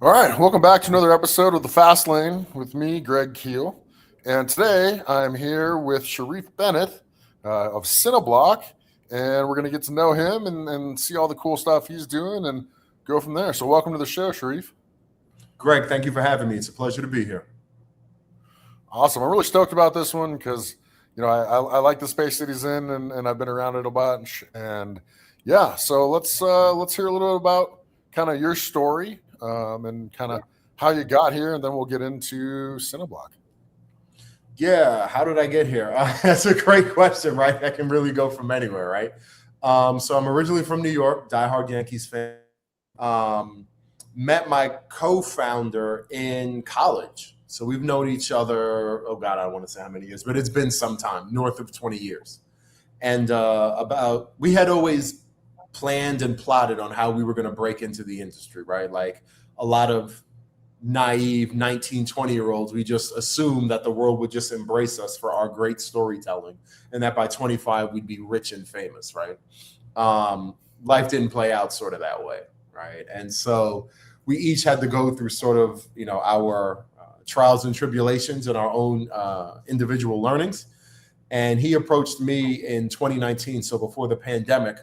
All right, welcome back to another episode of the Fast Lane with me, Greg Keel. And today I'm here with Sharif Bennett of Cineblock, and we're going to get to know him and see all the cool stuff he's doing and go from there. So, welcome to the show, Sharif. Greg, thank you for having me. It's a pleasure to be here. Awesome. I'm really stoked about this one because, I like the space that he's in, and I've been around it a bunch. And yeah, so let's hear a little bit about kind of your story and kind of how you got here, and then we'll get into Cineblock. Yeah, how did I get here? That's a great question, right? I can really go from anywhere, right? So I'm originally from New York, diehard Yankees fan. Um, Met my co-founder in college. So we've known each other, oh God, I don't want to say how many years, but it's been some time, north of 20 years. And we had always planned and plotted on how we were going to break into the industry, right? Like a lot of naive 19, 20-year olds, we just assumed that the world would just embrace us for our great storytelling and that by 25 we'd be rich and famous, right? Life didn't play out sort of that way, right? And so we each had to go through sort of, our trials and tribulations and our own individual learnings. And he approached me in 2019, so before the pandemic,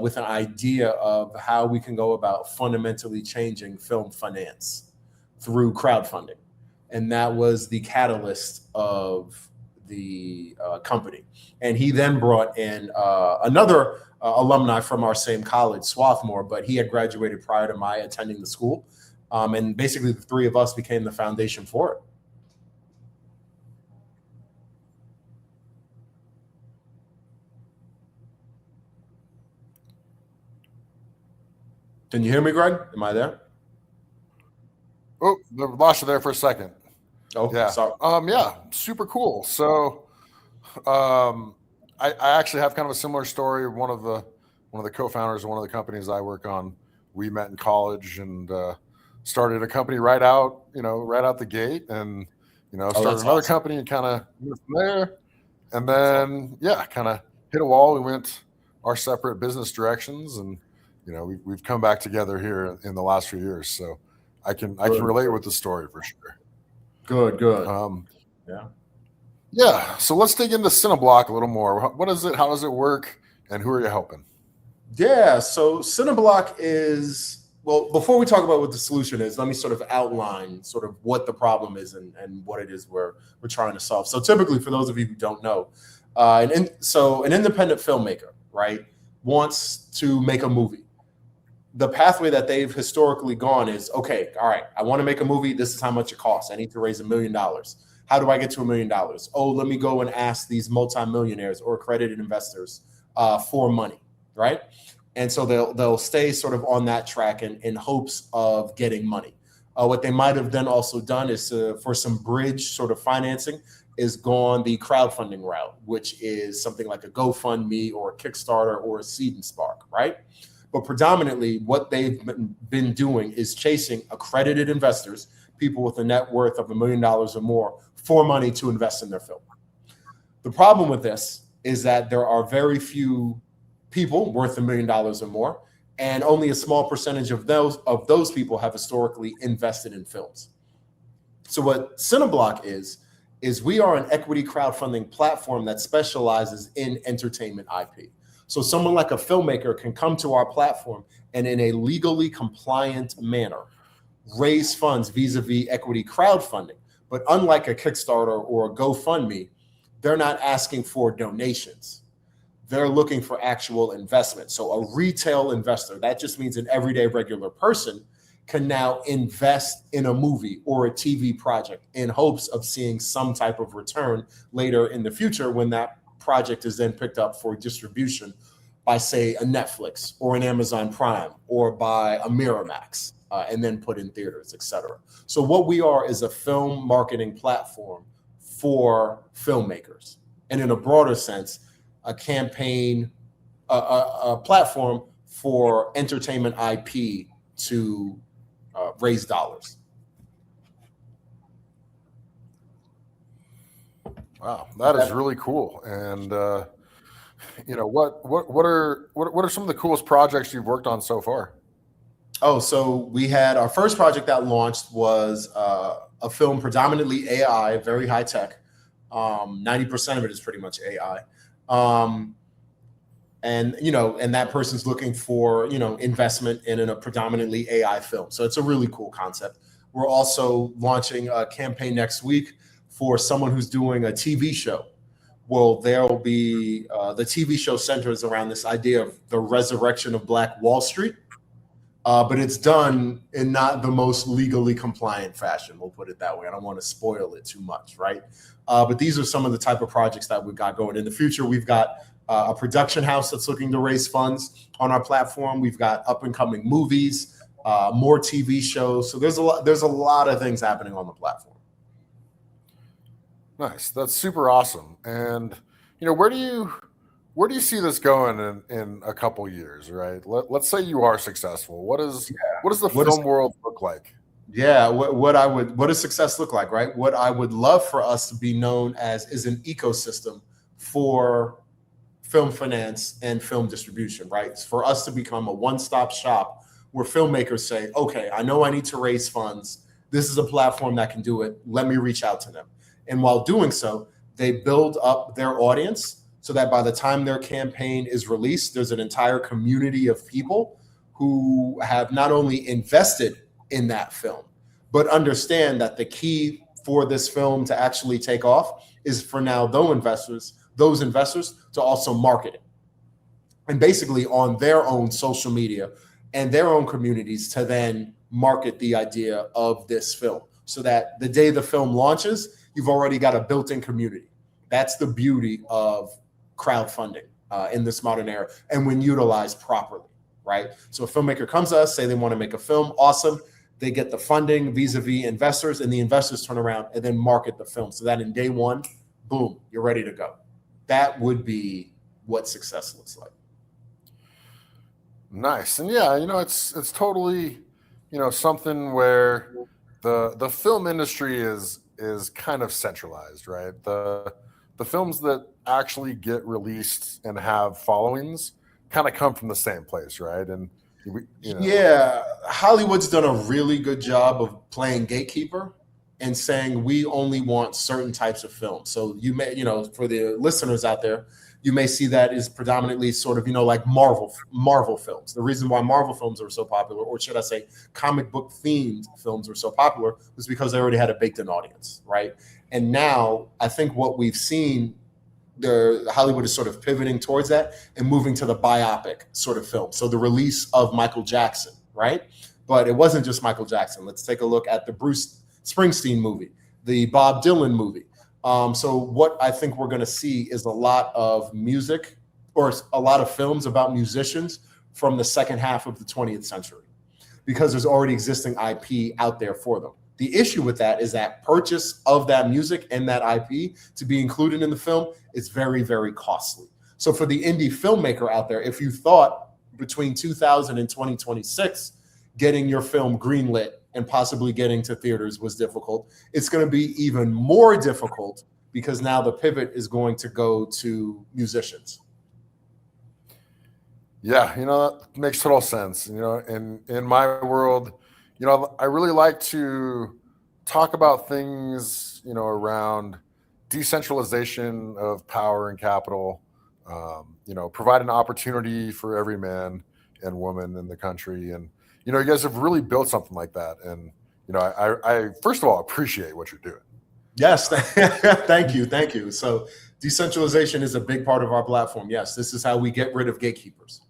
with an idea of how we can go about fundamentally changing film finance through crowdfunding. And that was the catalyst of the company. And he then brought in another alumni from our same college, Swarthmore, but he had graduated prior to my attending the school. And basically, the three of us became the foundation for it. Can you hear me, Greg? Am I there? Oh, lost you there for a second. Oh, Yeah. sorry. Yeah, super cool. So, um, I actually have kind of a similar story. One of the co-founders of one of the companies I work on, we met in college and started a company right out the gate, and Oh, started that's another awesome. company and kind of went from there. And That's awesome. then yeah, kind of hit a wall. We went our separate business directions, and we've come back together here in the last few years. So I can Good, relate with the story for sure. good, good. Um, Yeah. yeah, so let's dig into Cineblock a little more. What is it? How does it work? And who are you helping? Yeah. So Cineblock is, well, before we talk about what the solution is, let me sort of outline sort of what the problem is and what it is we're trying to solve. So typically, for those of you who don't know, so an independent filmmaker, right, wants to make a movie. The pathway that they've historically gone is, okay, all right, I want to make a movie. This is how much it costs. I need to raise $1 million. How do I get to $1 million? Oh, let me go and ask these multimillionaires or accredited investors for money, right? And so they'll stay sort of on that track in hopes of getting money. What they might have then also done is for some bridge sort of financing is gone the crowdfunding route, which is something like a GoFundMe or a Kickstarter or a Seed and Spark, right? But predominantly, what they've been doing is chasing accredited investors, people with a net worth of $1 million or more, for money to invest in their film. The problem with this is that there are very few people worth $1 million or more, and only a small percentage of those people have historically invested in films. So what Cineblock is we are an equity crowdfunding platform that specializes in entertainment IP. So someone like a filmmaker can come to our platform and in a legally compliant manner raise funds vis-a-vis equity crowdfunding. But unlike a Kickstarter or a GoFundMe, they're not asking for donations. They're looking for actual investment. So a retail investor, that just means an everyday regular person, can now invest in a movie or a TV project in hopes of seeing some type of return later in the future when that project is then picked up for distribution by, say, a Netflix or an Amazon Prime or by a Miramax, and then put in theaters, etc. So what we are is a film marketing platform for filmmakers, and in a broader sense, a campaign, a platform for entertainment IP to raise dollars. Wow, that is really cool. And what are some of the coolest projects you've worked on so far? Oh, so we had our first project that launched was a film predominantly AI, very high tech. 90% of it is pretty much AI. And and that person's looking for investment in a predominantly AI film. So it's a really cool concept. We're also launching a campaign next week for someone who's doing a TV show. Well, there'll be the TV show centers around this idea of the resurrection of Black Wall Street, but it's done in not the most legally compliant fashion. We'll put it that way. I don't want to spoil it too much, right? But these are some of the type of projects that we've got going in the future. We've got a production house that's looking to raise funds on our platform. We've got up and coming movies, more TV shows. So there's a lot of things happening on the platform. Nice. That's super awesome. And where do you see this going in a couple years, right? Let's say you are successful. What does the film world look like? Yeah, what does success look like, right? What I would love for us to be known as is an ecosystem for film finance and film distribution, right? It's for us to become a one-stop shop where filmmakers say, okay, I know I need to raise funds. This is a platform that can do it. Let me reach out to them. And while doing so, they build up their audience so that by the time their campaign is released, there's an entire community of people who have not only invested in that film, but understand that the key for this film to actually take off is for now those investors to also market it. And basically on their own social media and their own communities to then market the idea of this film so that the day the film launches, you've already got a built-in community. That's the beauty of crowdfunding in this modern era and when utilized properly, right? So a filmmaker comes to us, say they want to make a film, awesome. They get the funding vis-a-vis investors and the investors turn around and then market the film so that in day one, boom, you're ready to go. That would be what success looks like. Nice. And yeah, it's totally, something where the film industry is kind of centralized, right? The films that actually get released and have followings kind of come from the same place, right? And yeah, Hollywood's done a really good job of playing gatekeeper and saying we only want certain types of films. So you may, for the listeners out there, you may see that is predominantly sort of, like Marvel films. The reason why Marvel films are so popular, or should I say comic book themed films are so popular, was because they already had a baked in audience, right? And now I think what we've seen, Hollywood is sort of pivoting towards that and moving to the biopic sort of film. So the release of Michael Jackson, right? But it wasn't just Michael Jackson. Let's take a look at the Bruce Springsteen movie, the Bob Dylan movie. So what I think we're going to see is a lot of music or a lot of films about musicians from the second half of the 20th century because there's already existing IP out there for them. The issue with that is that purchase of that music and that IP to be included in the film is very, very costly. So for the indie filmmaker out there, if you thought between 2000 and 2026, getting your film greenlit and possibly getting to theaters was difficult, it's going to be even more difficult because now the pivot is going to go to musicians. Yeah, that makes total sense. In my world, I really like to talk about things, around decentralization of power and capital, provide an opportunity for every man and woman in the country. And, you guys have really built something like that. And, I first of all appreciate what you're doing. Yes. Thank you. Thank you. So decentralization is a big part of our platform. Yes. This is how we get rid of gatekeepers.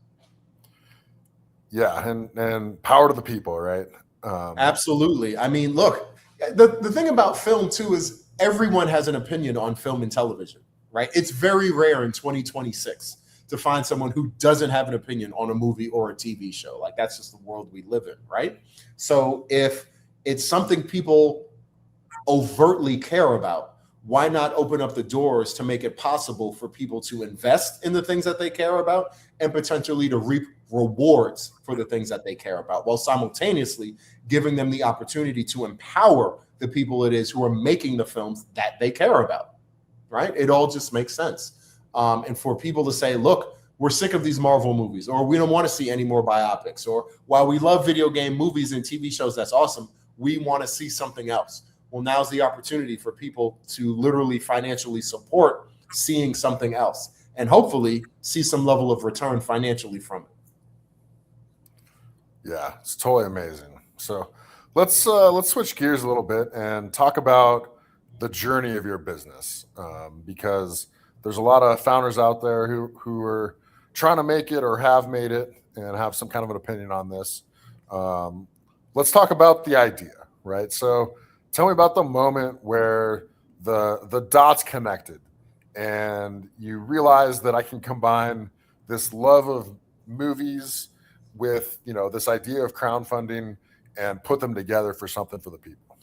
Yeah. And power to the people, right? Absolutely. I mean, look, the thing about film too is everyone has an opinion on film and television, right? It's very rare in 2026 to find someone who doesn't have an opinion on a movie or a TV show. Like that's just the world we live in, right? So if it's something people overtly care about, why not open up the doors to make it possible for people to invest in the things that they care about and potentially to reap rewards for the things that they care about, while simultaneously giving them the opportunity to empower the people it is who are making the films that they care about, right? It all just makes sense. And for people to say, look, we're sick of these Marvel movies, or we don't want to see any more biopics, or while we love video game movies and TV shows, that's awesome, we want to see something else. Well, now's the opportunity for people to literally financially support seeing something else and hopefully see some level of return financially from it. Yeah, it's totally amazing. So let's switch gears a little bit and talk about the journey of your business, because there's a lot of founders out there who are trying to make it or have made it and have some kind of an opinion on this. Let's talk about the idea, right? So tell me about the moment where the dots connected and you realize that I can combine this love of movies with, this idea of crowdfunding and put them together for something for the people.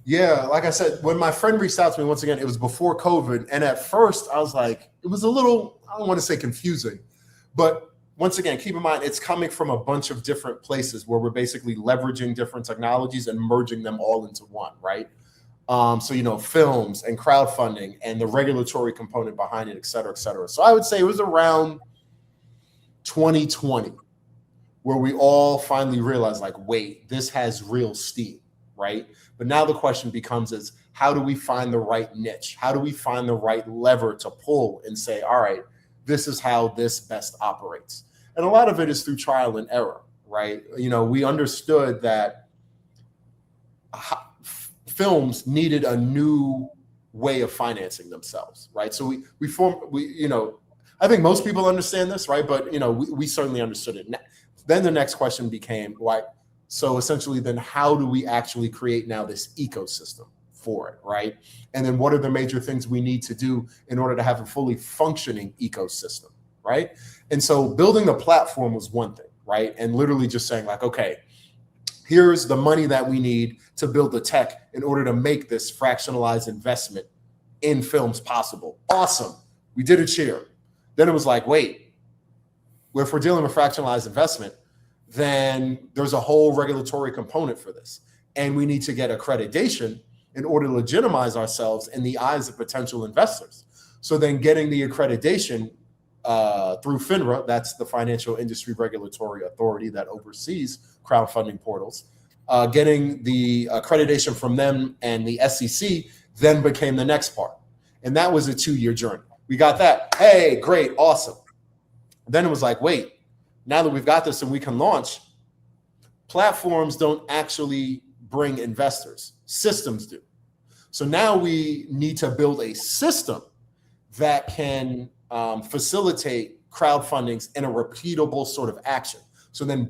Yeah, like I said, when my friend reached out to me, once again, it was before COVID. And at first I was like, it was a little, I don't want to say confusing, but once again, keep in mind, it's coming from a bunch of different places where we're basically leveraging different technologies and merging them all into one, right? So, films and crowdfunding and the regulatory component behind it, et cetera, et cetera. So I would say it was around 2020 where we all finally realized, like, wait, this has real steam, right? But now the question becomes is, how do we find the right niche? How do we find the right lever to pull and say, all right, this is how this best operates? And a lot of it is through trial and error, right? We understood that films needed a new way of financing themselves, right? So I think most people understand this, right? But, we certainly understood it. Then the next question became, why? So essentially, then how do we actually create now this ecosystem for it, right? And then what are the major things we need to do in order to have a fully functioning ecosystem, right? And so building the platform was one thing, right? And literally just saying, like, okay, here's the money that we need to build the tech in order to make this fractionalized investment in films possible. Awesome. We did it here. Then it was like, wait, if we're dealing with fractionalized investment, then there's a whole regulatory component for this. And we need to get accreditation in order to legitimize ourselves in the eyes of potential investors. So then getting the accreditation through FINRA, that's the Financial Industry Regulatory Authority that oversees crowdfunding portals, getting the accreditation from them and the SEC then became the next part. And that was a 2-year journey. We got that. Hey, great, awesome. Then it was like, wait, now that we've got this and we can launch, platforms don't actually bring investors. Systems do. So now we need to build a system that can facilitate crowdfundings in a repeatable sort of action. So then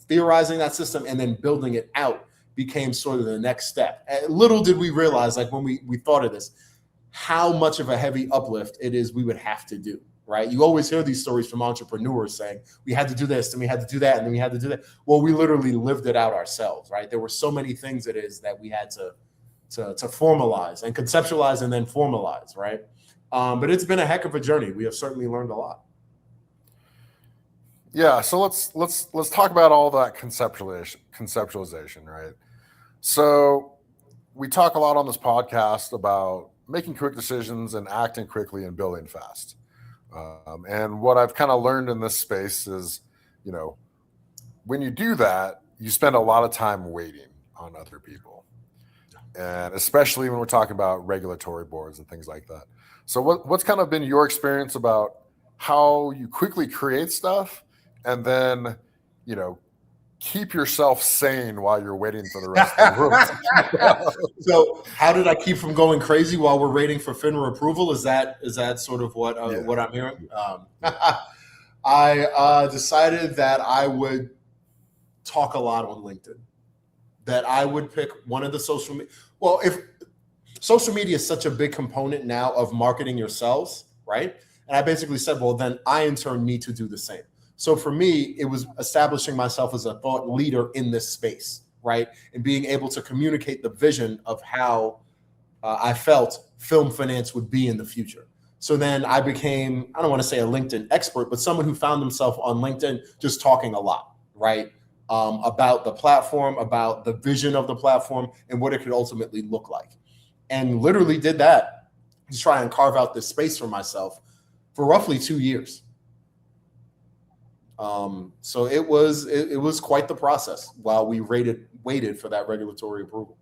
theorizing that system and then building it out became sort of the next step. And little did we realize, like when we thought of this, how much of a heavy uplift it is we would have to do, right? You always hear these stories from entrepreneurs saying, we had to do this, and we had to do that, and then we had to do that. Well, we literally lived it out ourselves, right? There were so many things it is that we had to formalize and conceptualize and then formalize, right? But it's been a heck of a journey. We have certainly learned a lot. Yeah, so let's talk about all that conceptualization, right? So we talk a lot on this podcast about making quick decisions and acting quickly and building fast. And what I've kind of learned in this space is, when you do that, you spend a lot of time waiting on other people. And especially when we're talking about regulatory boards and things like that. So what's kind of been your experience about how you quickly create stuff and then, keep yourself sane while you're waiting for the rest of the world? So how did I keep from going crazy while we're waiting for FINRA approval? Is that sort of what I'm hearing? I decided that I would talk a lot on LinkedIn, that I would pick one of the social media. Well, if social media is such a big component now of marketing yourselves, right? And I basically said, well, then I in turn need to do the same. So for me, it was establishing myself as a thought leader in this space, right? And being able to communicate the vision of how I felt film finance would be in the future. So then I became, I don't want to say a LinkedIn expert, but someone who found himself on LinkedIn just talking a lot, right? About the platform, about the vision of the platform, and what it could ultimately look like. And literally did that to try and carve out this space for myself for roughly 2 years. So it was quite the process while we waited for that regulatory approval.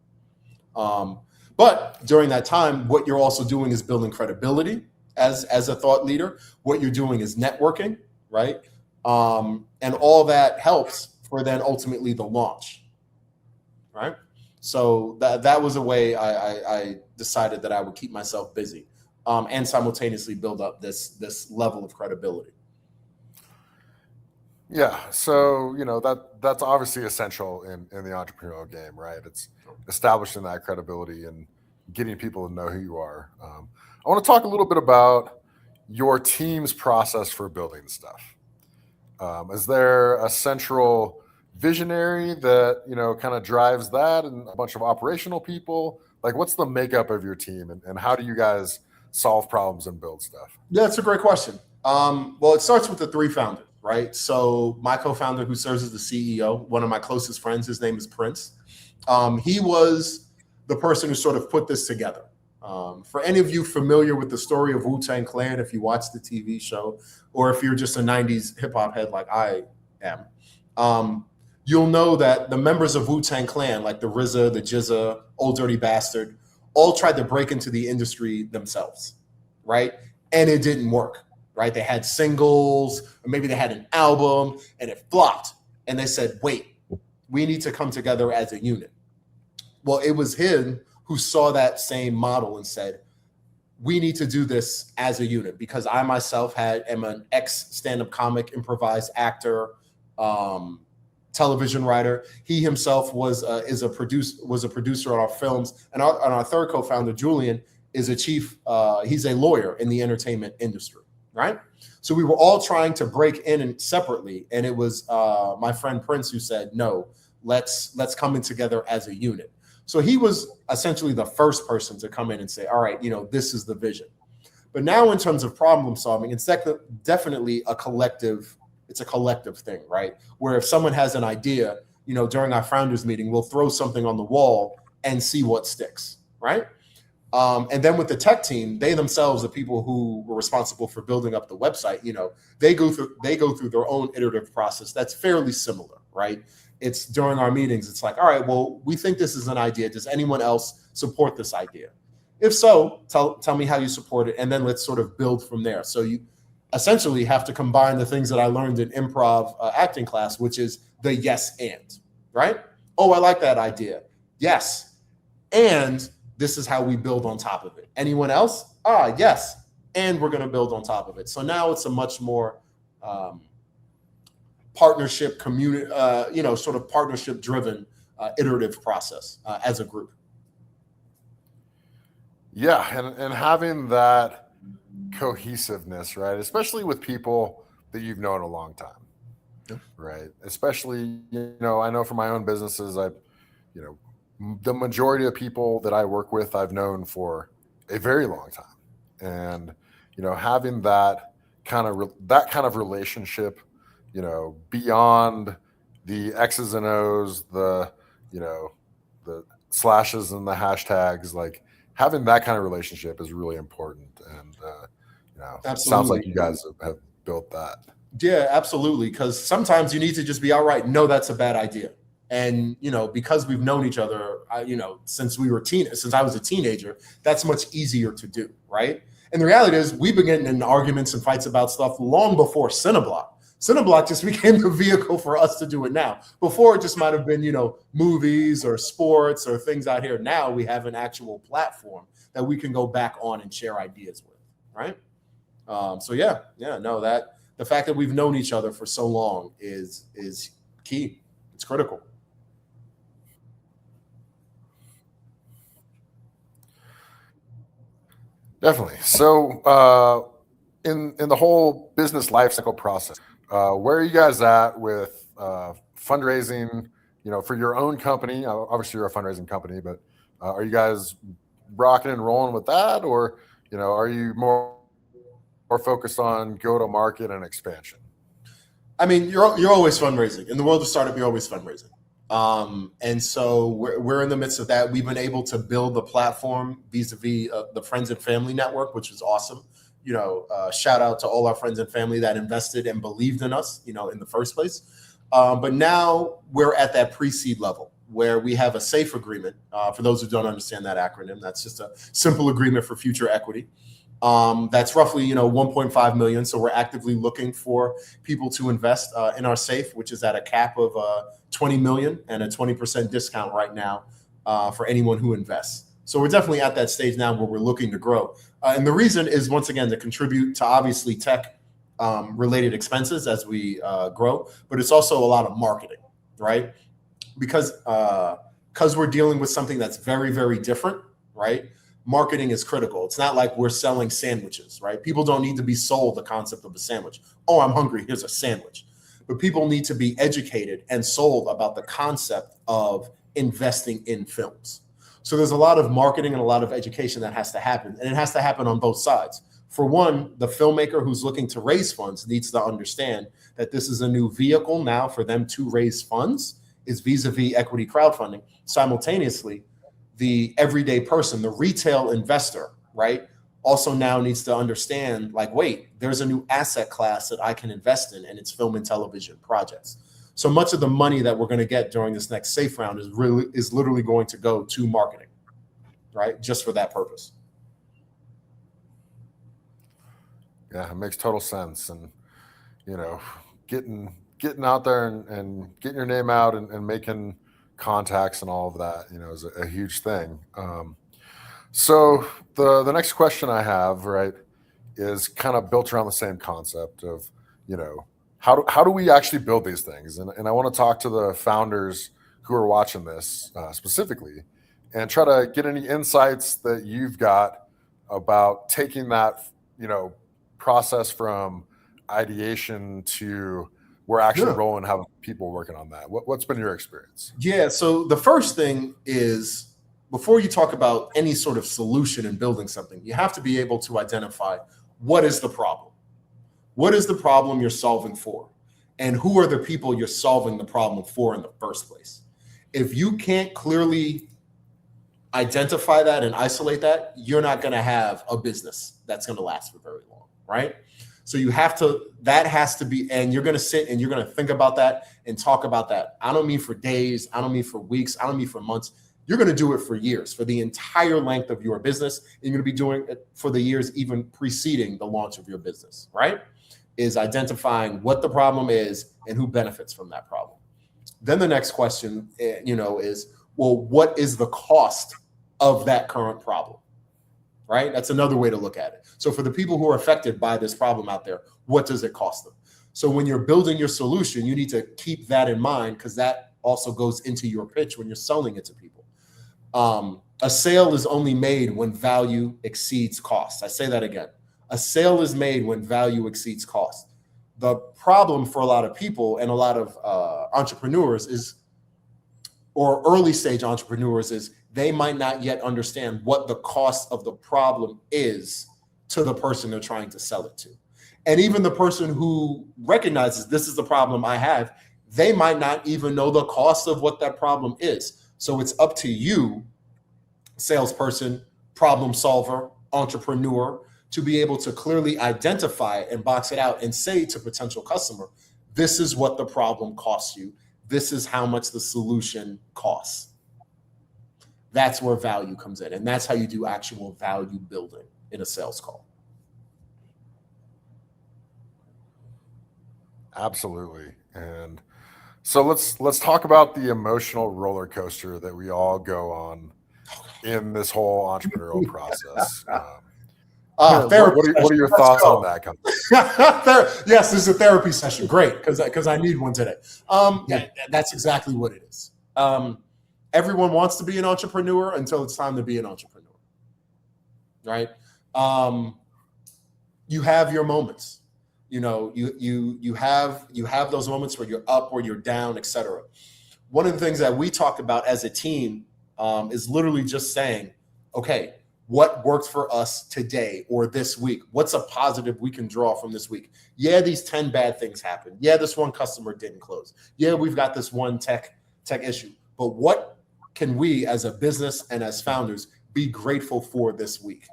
But during that time, what you're also doing is building credibility as a thought leader. What you're doing is networking, right? And all that helps for then ultimately the launch, right? So that was a way I decided that I would keep myself busy and simultaneously build up this level of credibility. Yeah, so that's obviously essential in the entrepreneurial game, right? It's establishing that credibility and getting people to know who you are. I want to talk a little bit about your team's process for building stuff. Is there a central visionary that kind of drives that, and a bunch of operational people? Like, what's the makeup of your team, and how do you guys solve problems and build stuff? Yeah, that's a great question. Well, it starts with the three founders, right? So my co-founder, who serves as the CEO, one of my closest friends, his name is Prince. He was the person who sort of put this together. For any of you familiar with the story of Wu-Tang Clan, if you watch the TV show, or if you're just a 90s hip hop head like I am, you'll know that the members of Wu-Tang Clan, like the RZA, the GZA, Old Dirty Bastard, all tried to break into the industry themselves, right? And it didn't work, right? They had singles, or maybe they had an album, and it flopped. And they said, wait, we need to come together as a unit. Well, it was him who saw that same model and said, we need to do this as a unit, because I myself am an ex-stand-up comic, improvised actor, television writer. He himself was a producer on our films, and our third co-founder, Julian, is he's a lawyer in the entertainment industry, right? So we were all trying to break in and separately, and it was my friend Prince who said, no, let's come in together as a unit. So he was essentially the first person to come in and say, all right, this is the vision. But now in terms of problem solving, it's definitely a collective thing, right? Where if someone has an idea, during our founders meeting, we'll throw something on the wall and see what sticks, right? And then with the tech team, they themselves, the people who were responsible for building up the website, they go through their own iterative process that's fairly similar, right? It's during our meetings, it's like, all right, well, we think this is an idea. Does anyone else support this idea? If so, tell me how you support it, and then let's sort of build from there. So you essentially have to combine the things that I learned in improv acting class, which is the yes and, right? Oh, I like that idea. Yes. And this is how we build on top of it. Anyone else? Yes. And we're going to build on top of it. So now it's a much more partnership community, sort of partnership driven iterative process as a group. Yeah. And having that cohesiveness, right? Especially with people that you've known a long time, right? Especially, I know for my own businesses, the majority of people that I work with, I've known for a very long time. And, having that kind of relationship, beyond the X's and O's, the slashes and the hashtags, like having that kind of relationship is really important. And, it sounds like you guys have built that. Yeah, absolutely. Because sometimes you need to just be outright, no, that's a bad idea. And, because we've known each other, since I was a teenager, that's much easier to do, right? And the reality is we've been getting in arguments and fights about stuff long before Cineblock. Cineblock just became the vehicle for us to do it now. Before, it just might have been, movies or sports or things out here. Now we have an actual platform that we can go back on and share ideas with, right? The fact that we've known each other for so long is key. It's critical. Definitely. So, in the whole business lifecycle process, where are you guys at with fundraising? For your own company. Obviously, you're a fundraising company, but are you guys rocking and rolling with that, or are you more focused on go-to-market and expansion? I mean, you're always fundraising. In the world of startup, you're always fundraising. And so we're in the midst of that. We've been able to build the platform vis-a-vis the friends and family network, which is awesome. shout out to all our friends and family that invested and believed in us, in the first place. But now we're at that pre-seed level where we have a SAFE agreement. For those who don't understand that acronym, that's just a simple agreement for future equity. That's roughly, 1.5 million. So we're actively looking for people to invest in our SAFE, which is at a cap of 20 million and a 20% discount right now for anyone who invests. So we're definitely at that stage now where we're looking to grow. And the reason is, once again, to contribute to obviously tech related expenses as we grow, but it's also a lot of marketing, right? Because we're dealing with something that's very, very different, right? Marketing is critical. It's not like we're selling sandwiches, right? People don't need to be sold the concept of a sandwich. Oh, I'm hungry, here's a sandwich. But people need to be educated and sold about the concept of investing in films. So there's a lot of marketing and a lot of education that has to happen, and it has to happen on both sides. For one, the filmmaker who's looking to raise funds needs to understand that this is a new vehicle now for them to raise funds, is vis-a-vis equity crowdfunding. Simultaneously, the everyday person, the retail investor, right, also now needs to understand, like, wait, there's a new asset class that I can invest in, and it's film and television projects. So much of the money that we're going to get during this next SAFE round is literally going to go to marketing, right, just for that purpose. Yeah, it makes total sense. And, getting out there and getting your name out and making contacts and all of that, is a huge thing. So the next question I have, right, is kind of built around the same concept of, how do we actually build these things? And I want to talk to the founders who are watching this specifically and try to get any insights that you've got about taking that, process from ideation to we're actually rolling, having people working on that. What's been your experience? Yeah. So the first thing is, before you talk about any sort of solution in building something, you have to be able to identify what is the problem. What is the problem you're solving for? And who are the people you're solving the problem for in the first place? If you can't clearly identify that and isolate that, you're not going to have a business that's going to last for very long, right? So that has to be, and you're going to sit and you're going to think about that and talk about that. I don't mean for days. I don't mean for weeks. I don't mean for months. You're going to do it for years, for the entire length of your business. And you're going to be doing it for the years even preceding the launch of your business, right? Is identifying what the problem is and who benefits from that problem. Then the next question, is, well, what is the cost of that current problem, right? That's another way to look at it. So for the people who are affected by this problem out there, what does it cost them? So when you're building your solution, you need to keep that in mind, because that also goes into your pitch when you're selling it to people. A sale is only made when value exceeds cost. I say that again. A sale is made when value exceeds cost. The problem for a lot of people and a lot of entrepreneurs or early stage entrepreneurs is they might not yet understand what the cost of the problem is to the person they're trying to sell it to. And even the person who recognizes this is the problem I have, they might not even know the cost of what that problem is. So it's up to you, salesperson, problem solver, entrepreneur, to be able to clearly identify it and box it out and say to potential customer, this is what the problem costs you. This is how much the solution costs. That's where value comes in. And that's how you do actual value building in a sales call. Absolutely. And so let's talk about the emotional roller coaster that we all go on in this whole entrepreneurial process. What are your thoughts on that? Yes, this is a therapy session. Great, because I need one today. Yeah, that's exactly what it is. Everyone wants to be an entrepreneur until it's time to be an entrepreneur, right? You have your moments. You have those moments where you're up, where you're down, etc. One of the things that we talked about as a team is literally just saying, okay, what worked for us today or this week? What's a positive we can draw from this week? Yeah, these 10 bad things happened. Yeah, this one customer didn't close. Yeah, we've got this one tech issue. But what can we as a business and as founders be grateful for this week,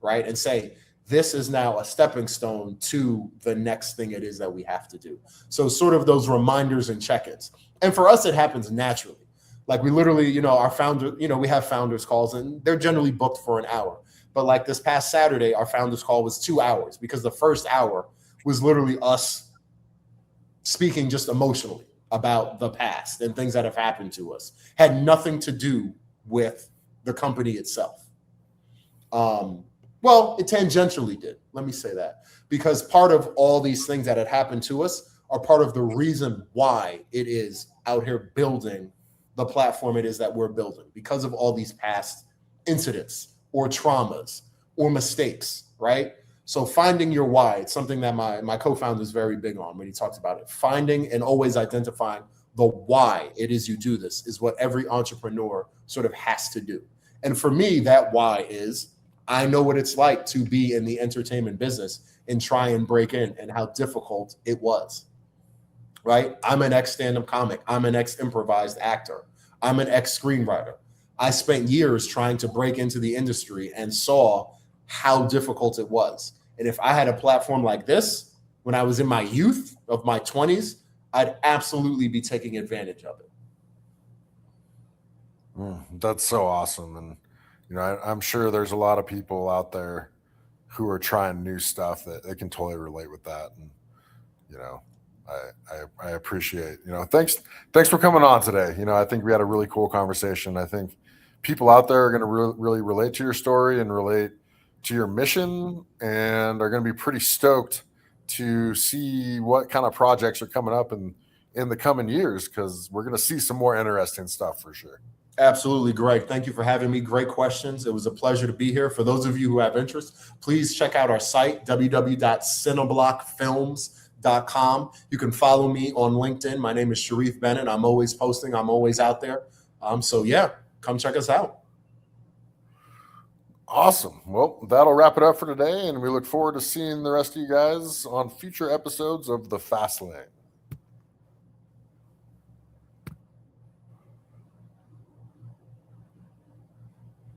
right? And say, This is now a stepping stone to the next thing it is that we have to do. So sort of those reminders and check-ins. And for us, it happens naturally. Like we literally, our founder, we have founders calls and they're generally booked for an hour. But like this past Saturday, our founders call was 2 hours because the first hour was literally us speaking just emotionally about the past and things that have happened to us. Had nothing to do with the company itself. Well, it tangentially did. Let me say that. Because part of all these things that had happened to us are part of the reason why it is out here building the platform it is that we're building, because of all these past incidents or traumas or mistakes, right? So finding your why, it's something that my co-founder is very big on when he talks about it. Finding and always identifying the why it is you do this is what every entrepreneur sort of has to do. And for me, that why is I know what it's like to be in the entertainment business and try and break in and how difficult it was, right? I'm an ex-stand-up comic. I'm an ex-improvised actor. I'm an ex-screenwriter. I spent years trying to break into the industry and saw how difficult it was. And if I had a platform like this, when I was in my youth of my 20s, I'd absolutely be taking advantage of it. That's so awesome. And, I'm sure there's a lot of people out there who are trying new stuff that they can totally relate with that. And, I appreciate, thanks for coming on today. I think we had a really cool conversation. I think people out there are going to really relate to your story and relate to your mission and are going to be pretty stoked to see what kind of projects are coming up in the coming years, because we're going to see some more interesting stuff for sure. Absolutely, Greg. Thank you for having me. Great questions. It was a pleasure to be here. For those of you who have interest, please check out our site, www.cineblockfilms.com. You can follow me on LinkedIn. My name is Sharif Bennett. I'm always posting. I'm always out there. So yeah, come check us out. Awesome. Well, that'll wrap it up for today, and we look forward to seeing the rest of you guys on future episodes of The Fast Lane.